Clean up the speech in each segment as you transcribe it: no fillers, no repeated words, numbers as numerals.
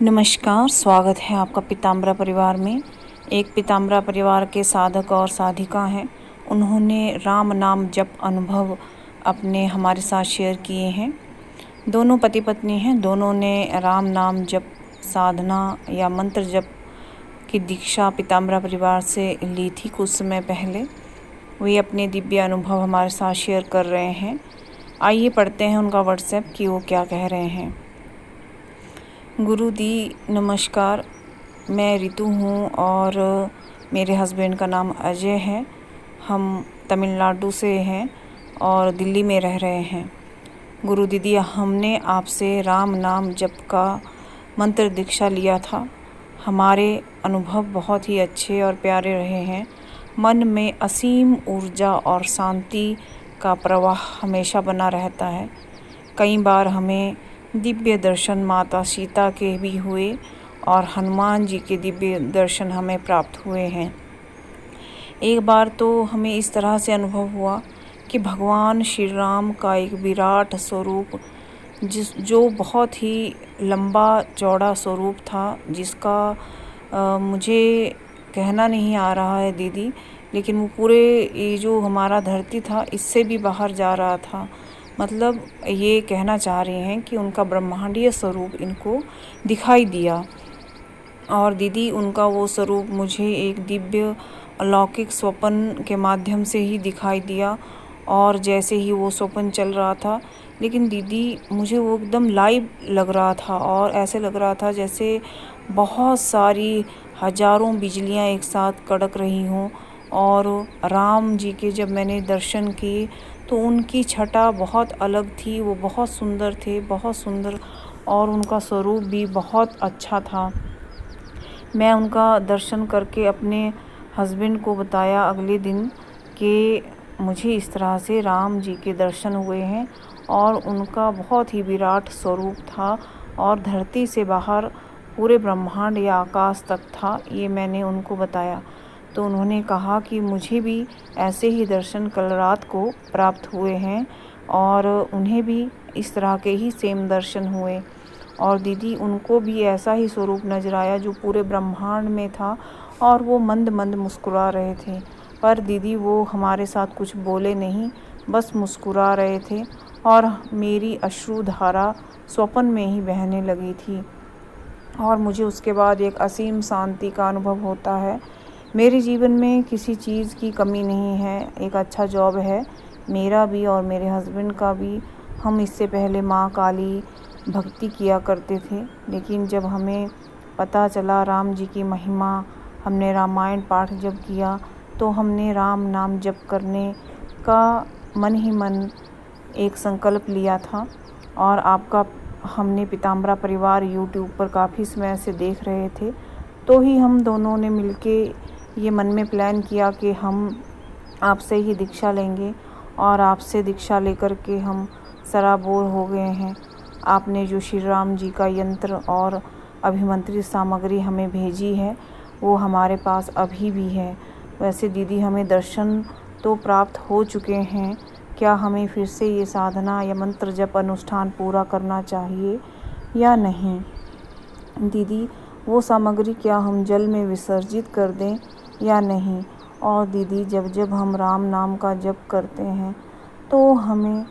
नमस्कार, स्वागत है आपका पीताम्बरा परिवार में। एक पीताम्बरा परिवार के साधक और साधिका हैं। उन्होंने राम नाम जप अनुभव अपने हमारे साथ शेयर किए हैं। दोनों पति पत्नी हैं। दोनों ने राम नाम जप साधना या मंत्र जप की दीक्षा पीताम्बरा परिवार से ली थी कुछ समय पहले। वे अपने दिव्य अनुभव हमारे साथ शेयर कर रहे हैं। आइए पढ़ते हैं उनका व्हाट्सएप कि वो क्या कह रहे हैं। गुरु दी नमस्कार, मैं रितु हूँ और मेरे हस्बैंड का नाम अजय है। हम तमिलनाडु से हैं और दिल्ली में रह रहे हैं। गुरु दीदी, हमने आपसे राम नाम जप का मंत्र दीक्षा लिया था। हमारे अनुभव बहुत ही अच्छे और प्यारे रहे हैं। मन में असीम ऊर्जा और शांति का प्रवाह हमेशा बना रहता है। कई बार हमें दिव्य दर्शन माता सीता के भी हुए और हनुमान जी के दिव्य दर्शन हमें प्राप्त हुए हैं। एक बार तो हमें इस तरह से अनुभव हुआ कि भगवान श्री राम का एक विराट स्वरूप जो बहुत ही लंबा चौड़ा स्वरूप था, जिसका मुझे कहना नहीं आ रहा है दीदी, लेकिन वो पूरे ये जो हमारा धरती था इससे भी बाहर जा रहा था। मतलब ये कहना चाह रहे हैं कि उनका ब्रह्मांडीय स्वरूप इनको दिखाई दिया। और दीदी, उनका वो स्वरूप मुझे एक दिव्य अलौकिक स्वप्न के माध्यम से ही दिखाई दिया। और जैसे ही वो स्वप्न चल रहा था, लेकिन दीदी मुझे वो एकदम लाइव लग रहा था और ऐसे लग रहा था जैसे बहुत सारी हजारों बिजलियां एक साथ कड़क रही हों। और राम जी के जब मैंने दर्शन किए तो उनकी छटा बहुत अलग थी। वो बहुत सुंदर थे, बहुत सुंदर, और उनका स्वरूप भी बहुत अच्छा था। मैं उनका दर्शन करके अपने हस्बैंड को बताया अगले दिन कि मुझे इस तरह से राम जी के दर्शन हुए हैं और उनका बहुत ही विराट स्वरूप था और धरती से बाहर पूरे ब्रह्मांड या आकाश तक था। ये मैंने उनको बताया तो उन्होंने कहा कि मुझे भी ऐसे ही दर्शन कल रात को प्राप्त हुए हैं और उन्हें भी इस तरह के ही सेम दर्शन हुए। और दीदी, उनको भी ऐसा ही स्वरूप नजर आया जो पूरे ब्रह्मांड में था और वो मंद मंद मुस्कुरा रहे थे। पर दीदी, वो हमारे साथ कुछ बोले नहीं, बस मुस्कुरा रहे थे और मेरी अश्रुधारा स्वप्न में ही बहने लगी थी। और मुझे उसके बाद एक असीम शांति का अनुभव होता है। मेरे जीवन में किसी चीज़ की कमी नहीं है। एक अच्छा जॉब है मेरा भी और मेरे हस्बैंड का भी। हम इससे पहले माँ काली भक्ति किया करते थे, लेकिन जब हमें पता चला राम जी की महिमा, हमने रामायण पाठ जब किया तो हमने राम नाम जप करने का मन ही मन एक संकल्प लिया था। और आपका हमने पीताम्बरा परिवार यूट्यूब पर काफ़ी समय से देख रहे थे, तो ही हम दोनों ने मिलके ये मन में प्लान किया कि हम आपसे ही दीक्षा लेंगे। और आपसे दीक्षा लेकर के हम सराबोर हो गए हैं। आपने जो श्री राम जी का यंत्र और अभिमंत्रित सामग्री हमें भेजी है वो हमारे पास अभी भी है। वैसे दीदी, हमें दर्शन तो प्राप्त हो चुके हैं, क्या हमें फिर से ये साधना या मंत्र जप अनुष्ठान पूरा करना चाहिए या नहीं? दीदी, वो सामग्री क्या हम जल में विसर्जित कर दें या नहीं? और दीदी, जब जब हम राम नाम का जप करते हैं तो हमें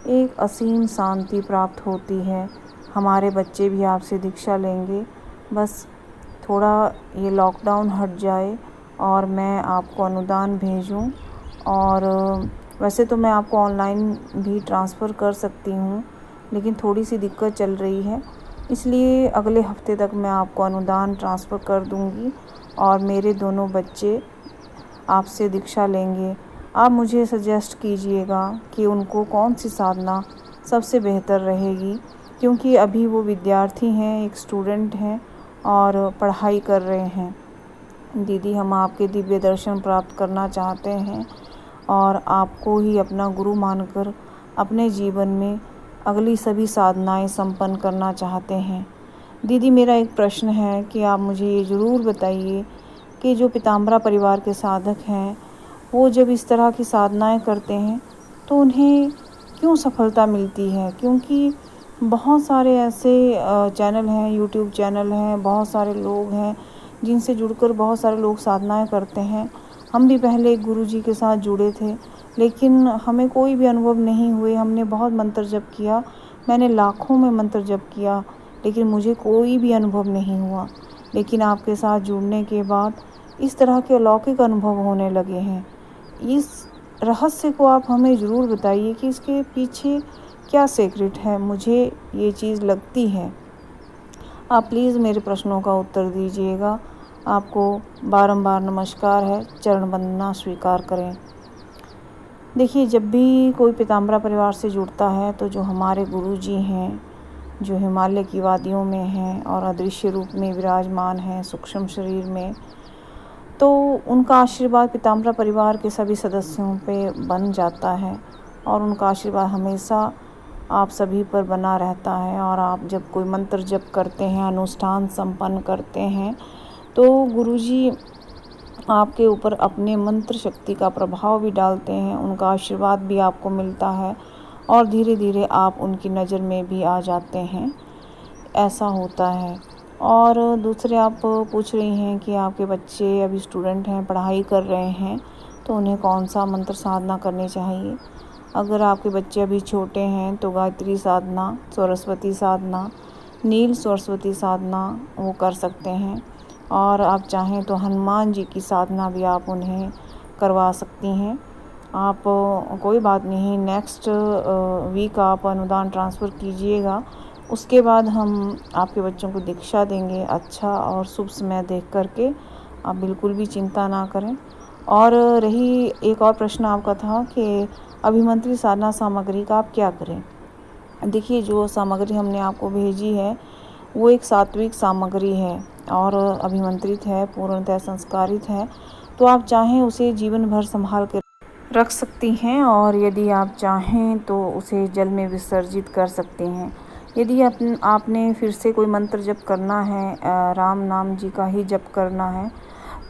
एक असीम शांति प्राप्त होती है। हमारे बच्चे भी आपसे दीक्षा लेंगे। बस थोड़ा ये लॉकडाउन हट जाए और मैं आपको अनुदान भेजूं। और वैसे तो मैं आपको ऑनलाइन भी ट्रांसफ़र कर सकती हूँ, लेकिन थोड़ी सी दिक्कत चल रही है, इसलिए अगले हफ्ते तक मैं आपको अनुदान ट्रांसफ़र कर दूँगी और मेरे दोनों बच्चे आपसे दीक्षा लेंगे। आप मुझे सजेस्ट कीजिएगा कि उनको कौन सी साधना सबसे बेहतर रहेगी, क्योंकि अभी वो विद्यार्थी हैं, एक स्टूडेंट हैं और पढ़ाई कर रहे हैं। दीदी, हम आपके दिव्य दर्शन प्राप्त करना चाहते हैं और आपको ही अपना गुरु मानकर अपने जीवन में अगली सभी साधनाएं संपन्न करना चाहते हैं। दीदी, मेरा एक प्रश्न है कि आप मुझे ये ज़रूर बताइए कि जो पीताम्बरा परिवार के साधक हैं वो जब इस तरह की साधनाएं करते हैं तो उन्हें क्यों सफलता मिलती है? क्योंकि बहुत सारे ऐसे चैनल हैं, यूट्यूब चैनल हैं, बहुत सारे लोग हैं जिनसे जुड़कर बहुत सारे लोग साधनाएं करते हैं। हम भी पहले एक गुरुजी के साथ जुड़े थे, लेकिन हमें कोई भी अनुभव नहीं हुए। हमने बहुत मंत्र जप किया, मैंने लाखों में मंत्र जप किया, लेकिन मुझे कोई भी अनुभव नहीं हुआ। लेकिन आपके साथ जुड़ने के बाद इस तरह के अलौकिक अनुभव होने लगे हैं। इस रहस्य को आप हमें ज़रूर बताइए कि इसके पीछे क्या सीक्रेट है। मुझे ये चीज़ लगती है। आप प्लीज़ मेरे प्रश्नों का उत्तर दीजिएगा। आपको बारंबार नमस्कार है, चरण वंदना स्वीकार करें। देखिए, जब भी कोई पीताम्बरा परिवार से जुड़ता है तो जो हमारे गुरुजी हैं, जो हिमालय की वादियों में हैं और अदृश्य रूप में विराजमान हैं सूक्ष्म शरीर में, तो उनका आशीर्वाद पीताम्बरा परिवार के सभी सदस्यों पे बन जाता है और उनका आशीर्वाद हमेशा आप सभी पर बना रहता है। और आप जब कोई मंत्र जप करते हैं, अनुष्ठान संपन्न करते हैं, तो गुरुजी आपके ऊपर अपने मंत्र शक्ति का प्रभाव भी डालते हैं, उनका आशीर्वाद भी आपको मिलता है और धीरे धीरे आप उनकी नज़र में भी आ जाते हैं। ऐसा होता है। और दूसरे आप पूछ रही हैं कि आपके बच्चे अभी स्टूडेंट हैं, पढ़ाई कर रहे हैं, तो उन्हें कौन सा मंत्र साधना करनी चाहिए। अगर आपके बच्चे अभी छोटे हैं तो गायत्री साधना, सरस्वती साधना, नील सरस्वती साधना वो कर सकते हैं। और आप चाहें तो हनुमान जी की साधना भी आप उन्हें करवा सकती हैं। आप कोई बात नहीं, नेक्स्ट वीक आप अनुदान ट्रांसफ़र कीजिएगा, उसके बाद हम आपके बच्चों को दीक्षा देंगे अच्छा और शुभ समय देख कर के। आप बिल्कुल भी चिंता ना करें। और रही एक और प्रश्न आपका था कि अभिमंत्रित साधना सामग्री का आप क्या करें। देखिए, जो सामग्री हमने आपको भेजी है वो एक सात्विक सामग्री है और अभिमंत्रित है, पूर्णतः संस्कारित है, तो आप चाहें उसे जीवन भर संभाल कर रख सकती हैं और यदि आप चाहें तो उसे जल में विसर्जित कर सकती हैं। यदि आपने फिर से कोई मंत्र जप करना है, राम नाम जी का ही जप करना है,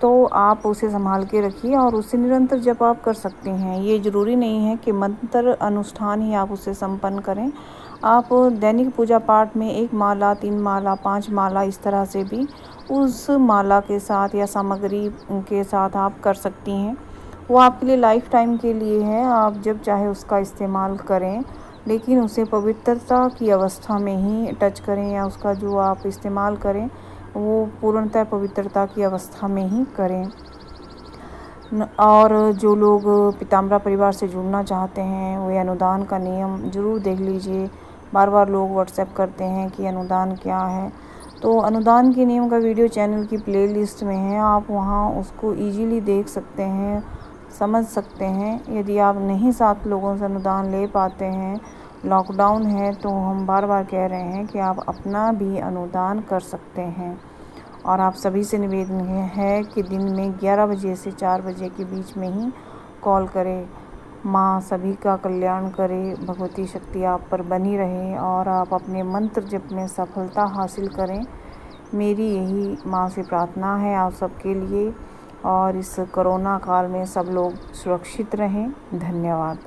तो आप उसे संभाल के रखिए और उससे निरंतर जप आप कर सकते हैं। ये ज़रूरी नहीं है कि मंत्र अनुष्ठान ही आप उससे संपन्न करें। आप दैनिक पूजा पाठ में 1 माला, 3 माला, 5 माला इस तरह से भी उस माला के साथ या सामग्री के साथ आप कर सकती हैं। वो आपके लिए लाइफ टाइम के लिए है, आप जब चाहे उसका इस्तेमाल करें, लेकिन उसे पवित्रता की अवस्था में ही टच करें या उसका जो आप इस्तेमाल करें वो पूर्णतः पवित्रता की अवस्था में ही करें। और जो लोग पीताम्बरा परिवार से जुड़ना चाहते हैं वे अनुदान का नियम ज़रूर देख लीजिए। बार बार लोग व्हाट्सएप करते हैं कि अनुदान क्या है, तो अनुदान के नियम का वीडियो चैनल की प्लेलिस्ट में है, आप वहां उसको इजीली देख सकते हैं, समझ सकते हैं। यदि आप नहीं 7 लोगों से अनुदान ले पाते हैं, लॉकडाउन है, तो हम बार बार कह रहे हैं कि आप अपना भी अनुदान कर सकते हैं। और आप सभी से निवेदन है कि दिन में 11 बजे से 4 बजे के बीच में ही कॉल करें। माँ सभी का कल्याण करे, भगवती शक्ति आप पर बनी रहे और आप अपने मंत्र जप में सफलता हासिल करें। मेरी यही माँ से प्रार्थना है आप सबके लिए। और इस कोरोना काल में सब लोग सुरक्षित रहें। धन्यवाद।